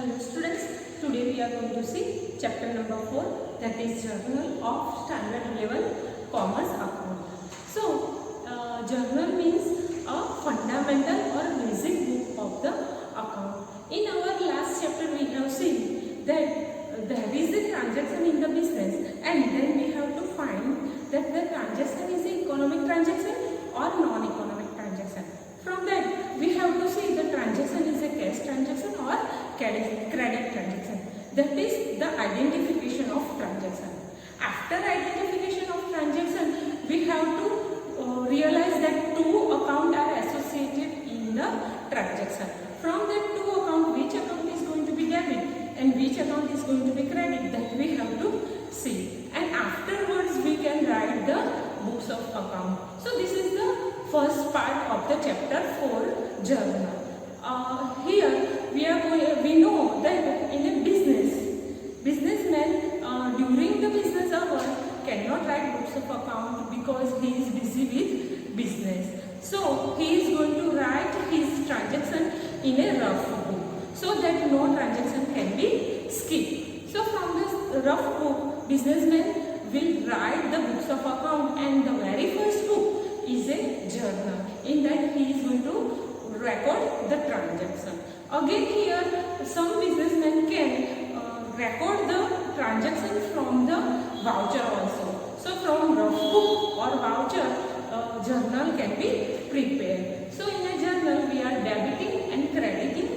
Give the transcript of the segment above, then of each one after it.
Hello students, today we are going to see chapter number 4, that is Journal of Standard 11 Commerce Account. So, journal means a fundamental or basic book of the account. In our last chapter we have seen that there is a transaction in the business and then we have to find that the transaction is an economic transaction or non-economic transaction. From that we have to see the transaction is a cash transaction or credit transaction. That is the identification of transaction. After identification of transaction, we have to realize that two accounts are associated in the transaction. From that two account, which account is going to be debit and which account is going to be credit, that we have to see. And afterwards, we can write the books of account. So this is the first part of the chapter 4 journal. Here we know that in a businessman during the business hour cannot write books of account because he is busy with business. So he is going to write his transaction in a rough book so that no transaction can be skipped. So from this rough book, businessman will write the books of account, and the very first book is a journal. In that he is going to record the transaction. Again here some businessmen can record the transaction from the voucher also. So from rough book or voucher journal can be prepared. So in a journal we are debiting and crediting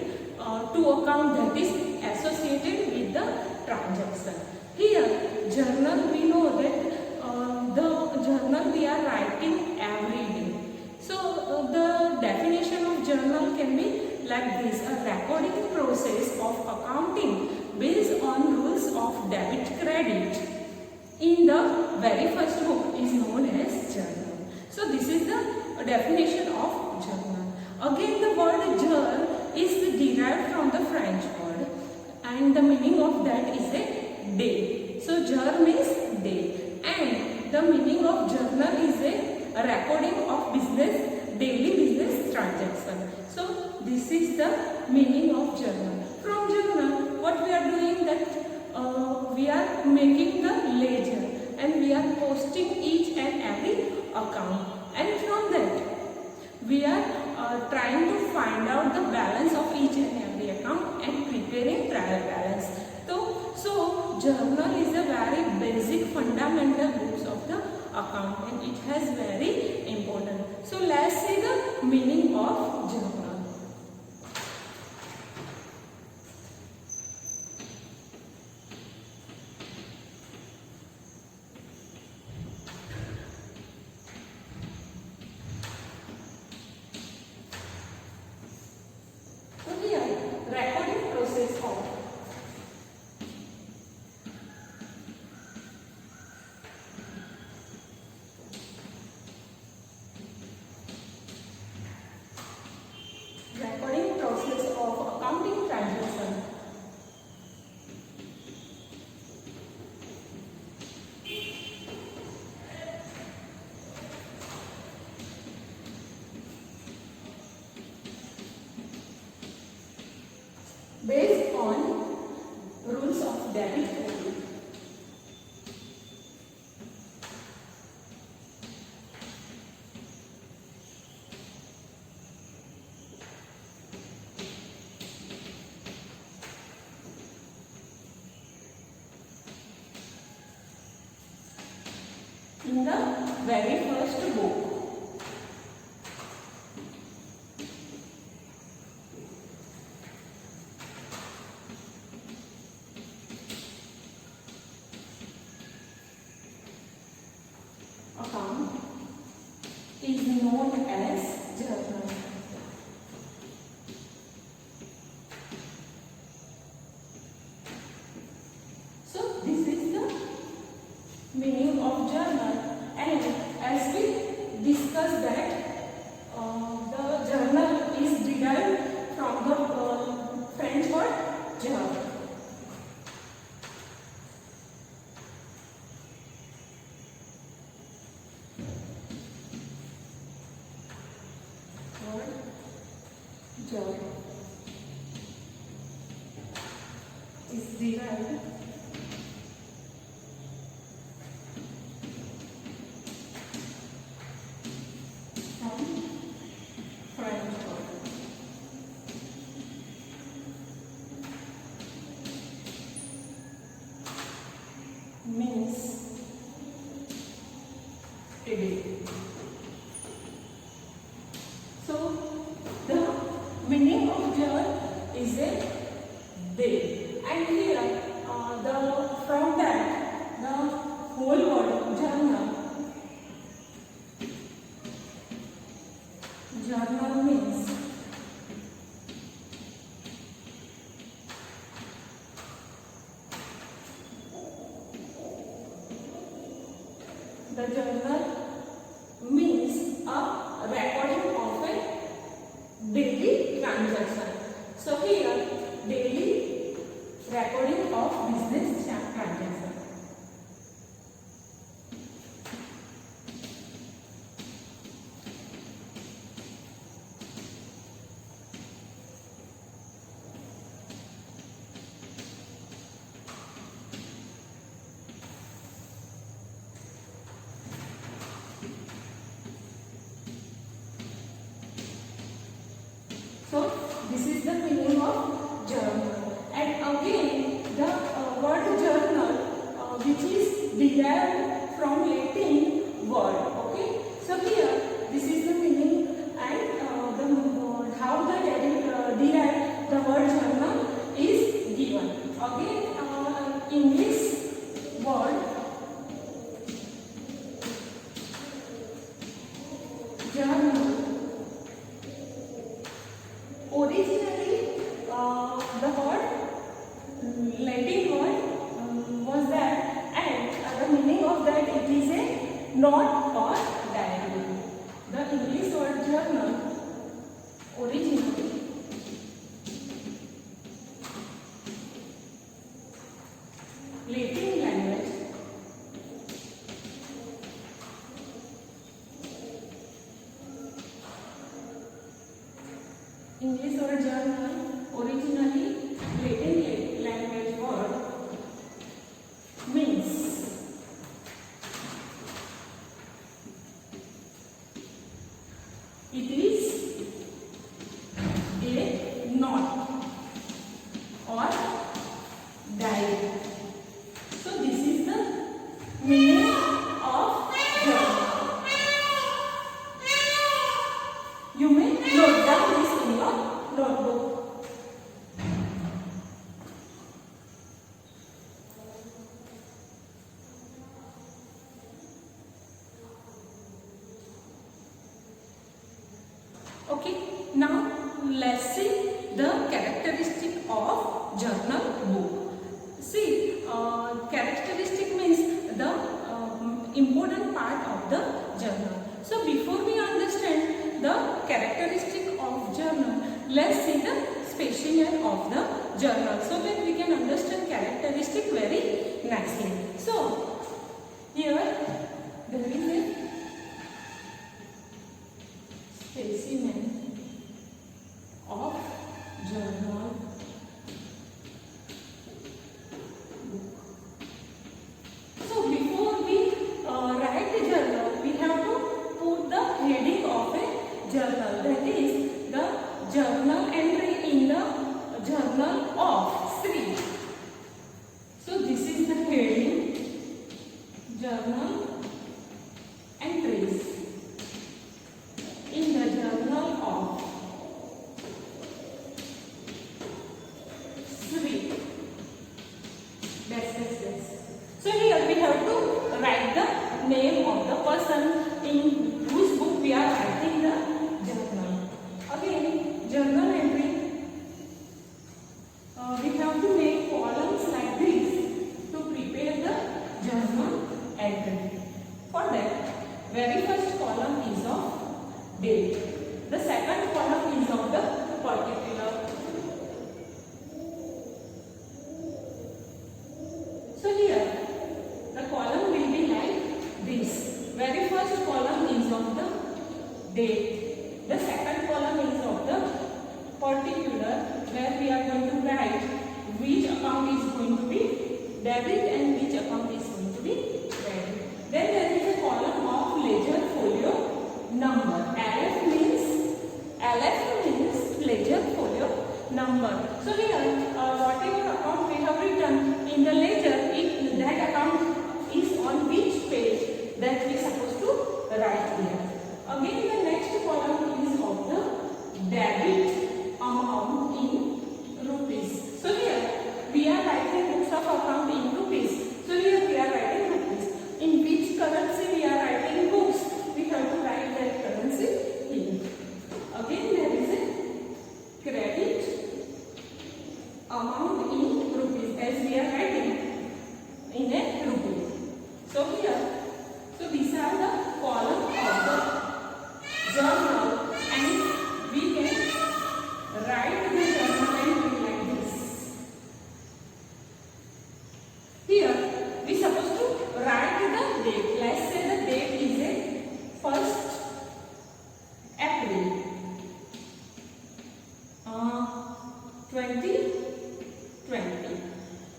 two accounts that is associated with the transaction. Here journal we know that the journal we are writing every day. So the definition of journal can be like this: a recording process of accounting based on rules of debit credit in the very first book is known as journal. So this is the definition of journal. Again the word jour is derived from the French word and the meaning of that is a day. So jour means day, and the meaning of journal is a recording of daily business transaction. So this is the meaning of journal. From journal what we are doing that we are making the ledger and we are posting each and every account, and from that we are trying to find out the balance of each and every account and preparing trial balance. So journal is a very basic fundamental books of the account and it has very important. So let's see the meaning of journal. So here recording process of accounting transaction. Based on rules of debit credit. In the very first book. Account is known as journal. So this is the meaning of journal, and as we discussed that the journal is derived from the French word jour. Jour. is derived from French word. Means today. So the meaning of journal is a day, and here from that the whole word journal means the journal means a recording of a daily transaction. So here daily recording of business transaction. So this is the meaning of journal. And again the word journal which is derived from Latin word. Okay. So here this is the meaning, and how the derived the word journal is given. Again English word journal. Originally, the word Latin word was that, and the meaning of that it is a note or diary. The English word journal originally Latin language English word journal originally Latin language word means it is a note or diary. So this is the meaning of journal. You may note down this in your notebook. Okay, now let's see the characteristic of journal book. See, characteristic means the important part of the journal. So before we understand the characteristic of journal, let's see the specimen of the journal so that we can understand characteristic very nicely. So here there is a specimen of journal book. So before we write the journal, we have to put the heading of a journal, that is the journal entry in the journal of Sri. So this is the heading, journal entries in the journal of Sri. So here we have to write the name of the person in whose book we are writing the journal. Again, journal entry. We have to make columns like this to prepare the journal entry. For that, very first column is of date. The second column is of the particular. So here, the column will be like this. Very first column is of the date. The second column is of the particular, where we are going to write which account is as we are writing in a rupee. So here, so these are the column of the journal, and we can write the journal entry like this. Here, we supposed to write the date. Let's say the date is a 1st April 2020.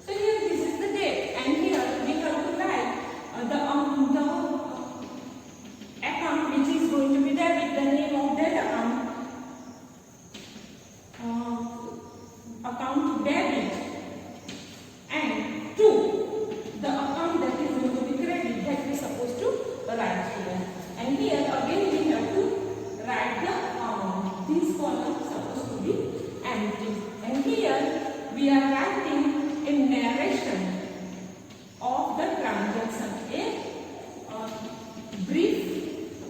So here this is the date, and here we have to write the account which is going to be debit, the name of that account debit, and to the account that is going to be credit that we are supposed to write here. And here again we have to write the amount. This column is supposed to be empty. And here we are writing a narration of the transaction, a brief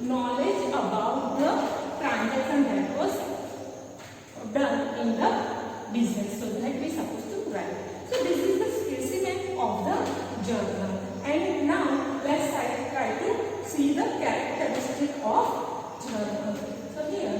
knowledge about the transaction that was done in the business. So that we are supposed to write. So this is the specimen of the journal. And now let's try to see the characteristic of journal. So here,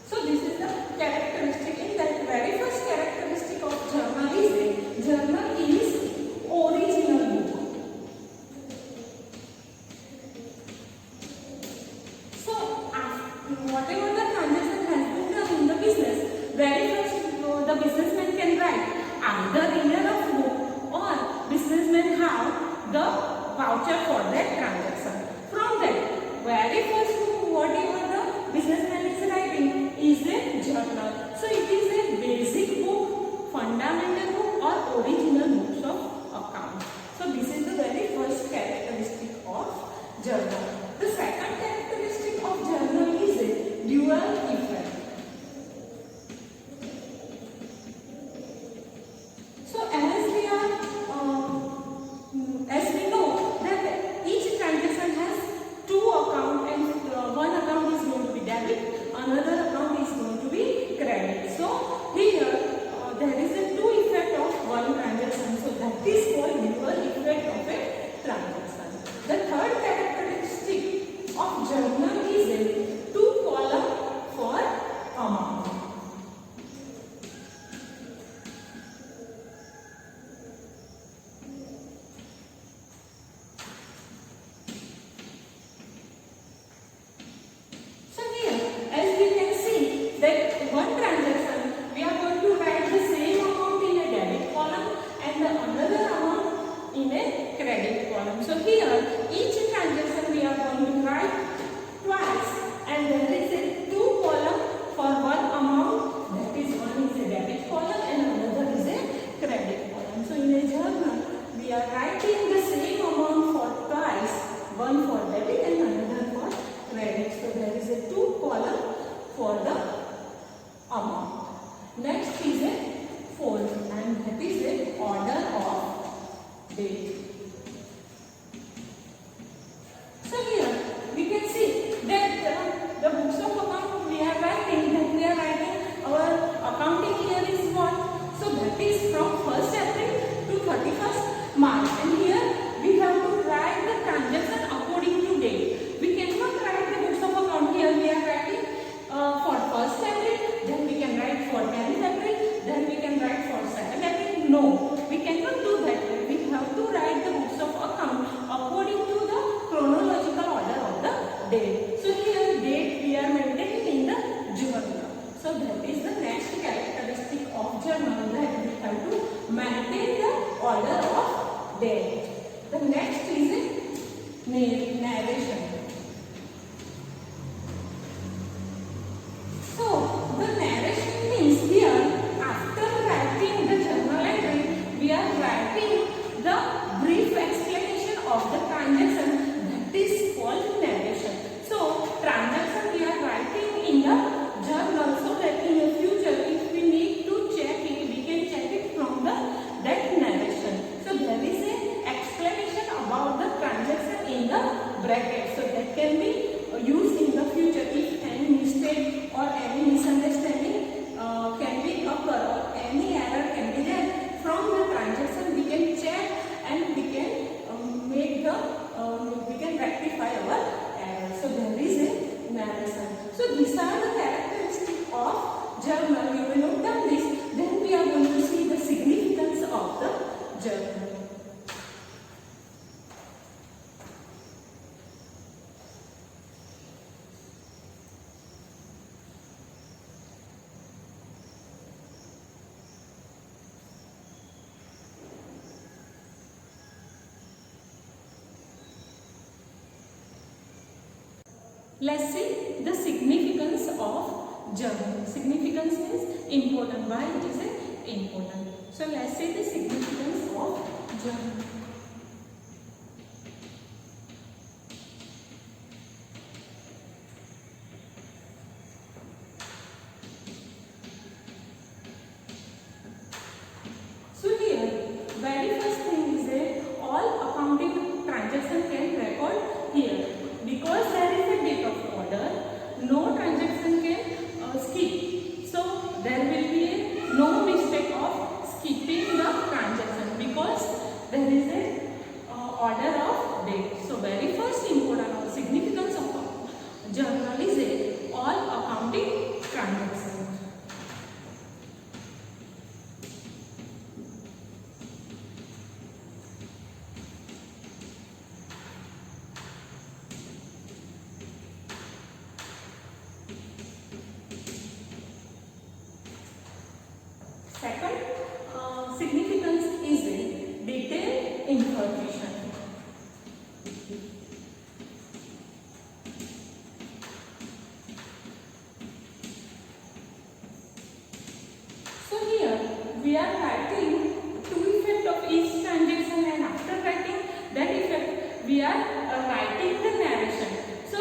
so this is the characteristic. In that very first characteristic of journal is original book. So whatever the transaction has been done in the business, very first the businessman can write either in a rough book, or businessman have the voucher for that transaction. From that very first book, whatever the businessman is writing is a journal. So it is a basic book, fundamental book, or original books of account. So this is the very first characteristic of journal. The second characteristic of journal is a dual effect. So as we know that each transaction has two accounts, and one account is going to be debit, another account is going to be credit. So here there is a two effect of one transaction. So that is called dual effect of a transaction. The third characteristic of journal is a two column for amount. So here, as we can see that one transaction we are going to write the same amount in a debit column and the another amount in a credit column. So here each transaction we are going to write twice, and there is a two column for one amount, that is one is a debit column and another is a credit column. So in a journal we are writing the same amount for twice, one for debit and another for credit. So there is a two column for the amount. Next is a fold, and that is a order of date. So here we can see that the books of account we are writing, our accounting year is what? So that is from 1st April to 31st March, and here we have to write the transaction according to date. We cannot write the books of account. Here we are writing for 1st April, then we can write for 10th April, then we can write for 2nd April. No, we cannot do that. We have to write the books of account according to the chronological order of the date. So here date we are maintaining in the journal. So that is the next characteristic of journal, that we have to maintain the order of date. The next is a narration. So the narration means here after writing the journal entry, we are writing the brief explanation of the transaction, that is called narration. So transaction we are writing in the journal, so that in the future if we need to check it, we can check it from that narration. Let's see the significance of journal. Significance means important. Why it is important? So let's see the significance of journal. So here, very first thing is that all accounting transaction can record here, because there is a date of order. No transaction can skip. So there will be no mistake of skipping the transaction, because there is a order of date. So very first important or significance of journal is a all accounting transactions. Second significance is a detailed information. So here we are writing two effect of each transaction, and after writing that effect we are writing the narration. So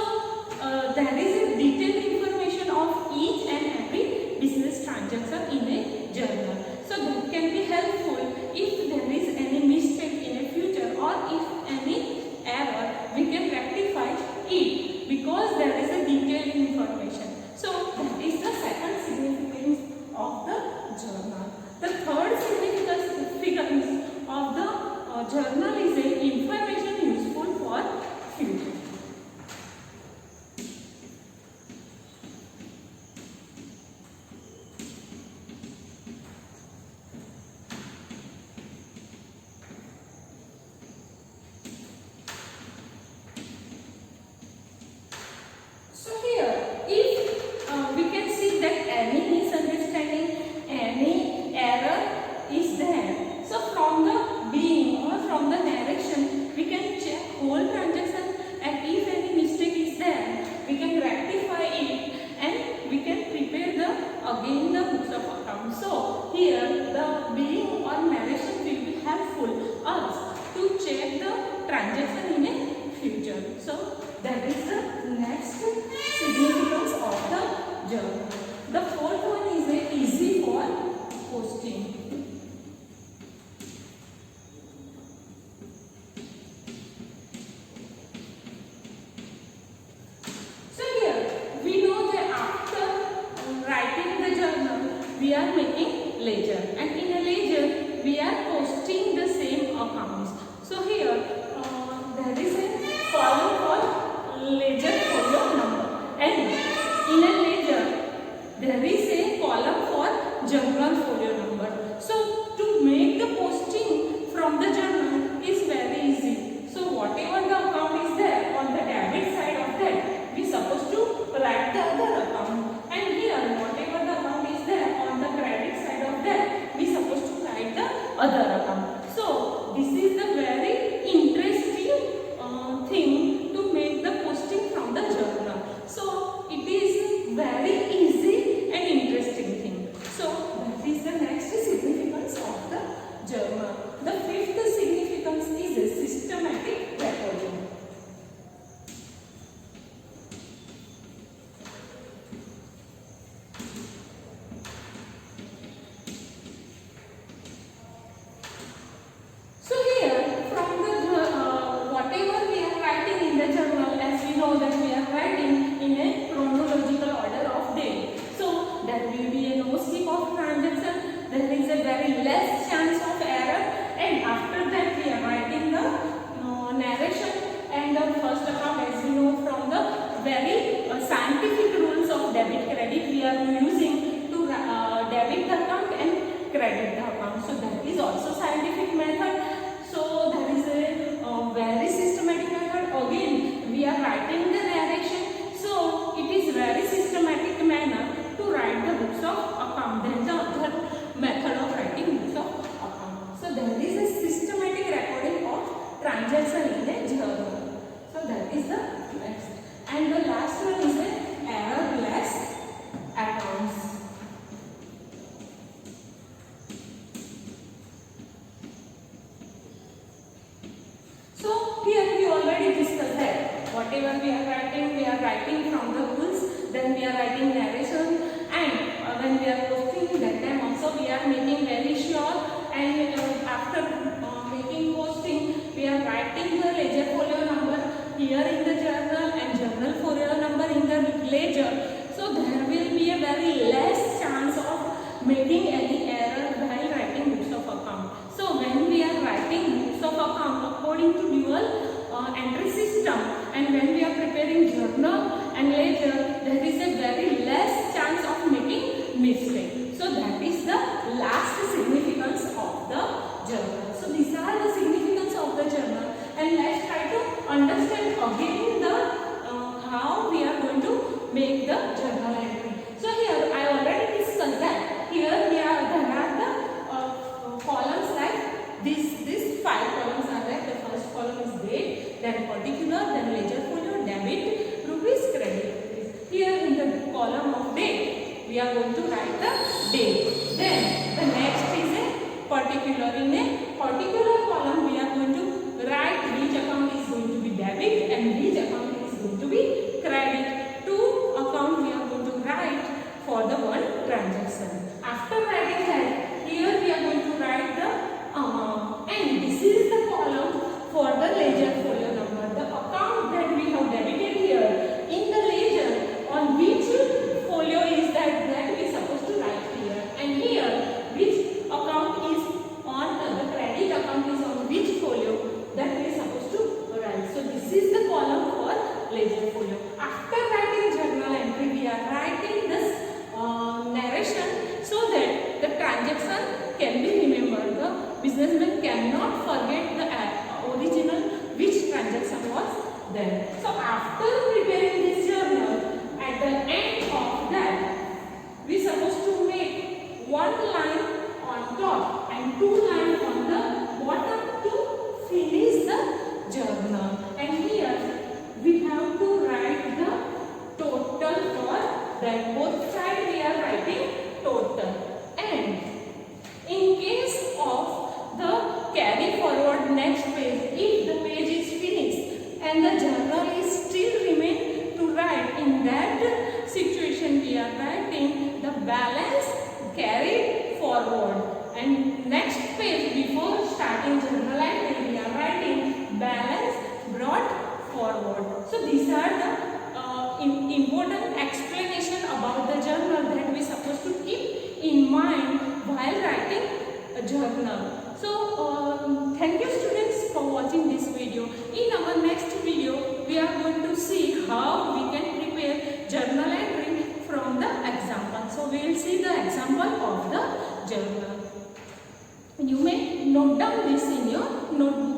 there is a detailed information of each and every business transaction in a journal. So that can be helpful if there is any mistake in a future, or if any error, we can rectify it, because there is a detailed information. So that is the second significance of the journal. The third significance of the journal is a information useful for future. So here, if we can see that any misunderstanding, any error is there, so from the being or from the narration, we can check whole transaction, and if any mistake is there, we can rectify it, and we can prepare again the books of accounts. So here, the being or narration will be helpful us to check the transaction in a future. So that is the next significance of the journal. The fourth one is a easy for posting. So here we know that after writing the journal, we are making ledger, and in a ledger we are posting the same accounts. So here there is a column for ledger folio number, and in a ledger there is a column for journal folio number. So to make the posting from the journal is very easy. So whatever the account is there on the debit side of that, we supposed to write the other account, and here whatever the account is there on the credit side of that, we supposed to write the other account. So this is the very interesting thing to make the posting from the journal. So it is very easy and interesting thing. So that is the next significance of the journal. The fifth significance is a systematic recording. So here from the whatever we are writing in the journal, as we know that we are writing in a chronological order of date. So there will be a no skip of transaction. There is a very less chance of error, and after that we are writing the whatever we are writing from the rules, then we are writing narration, and when we are posting, that time also we are making very sure, and after making posting, we are writing the ledger folio number here in the journal and journal folio number in the ledger. So there will be a very less chance of making any error while writing books of account. So when we are writing books of account according to dual entry system, and when we are preparing journal and ledger, there is a very less chance of making mistake. So that is the last significance of the journal. So these are the significance of the journal, and let's try to understand again the how we are going to make the journal entry. So here I already discussed that. Here there are the columns like this. These 5 columns are there. The first column is date, then particular, then ledger folio, debit, rupees, credit. Here in the column of date, we are going to write the date. Then the next is a particular. In a particular column, we are going to write which account is going to be debit and which account is going to be credit. 2 account we are going to write for the one transaction. After writing that, here we are going to write the amount, and this is the column for the ledger folio number. The account that we have debited here in the ledger, on which folio is that we are supposed to write here, and here which account is on the credit account is on which folio, that we are supposed to write. So this is the column for ledger folio. After writing journal entry, we are writing this narration so that the transaction can be remembered. The businessman cannot forget the original which transaction was there. So after preparing this journal, at the end of that, we are supposed to make 1 line on top and 2 lines on the bottom to finish the journal. And here we have to write the total for that. Both sides we are writing total. And in case of the carry forward next page, if the page is finished and the journal is still remain to write, in that situation we are writing the balance carried forward. And next page, before starting journal entry, we are writing balance brought forward. So these are the important explanation about the journal that we are supposed to keep in mind while writing a journal. So thank you students for watching this video. In our next video, we are going to see how we can prepare journal entry from the example. So we will see the example of the journal. You may note down this in your notebook.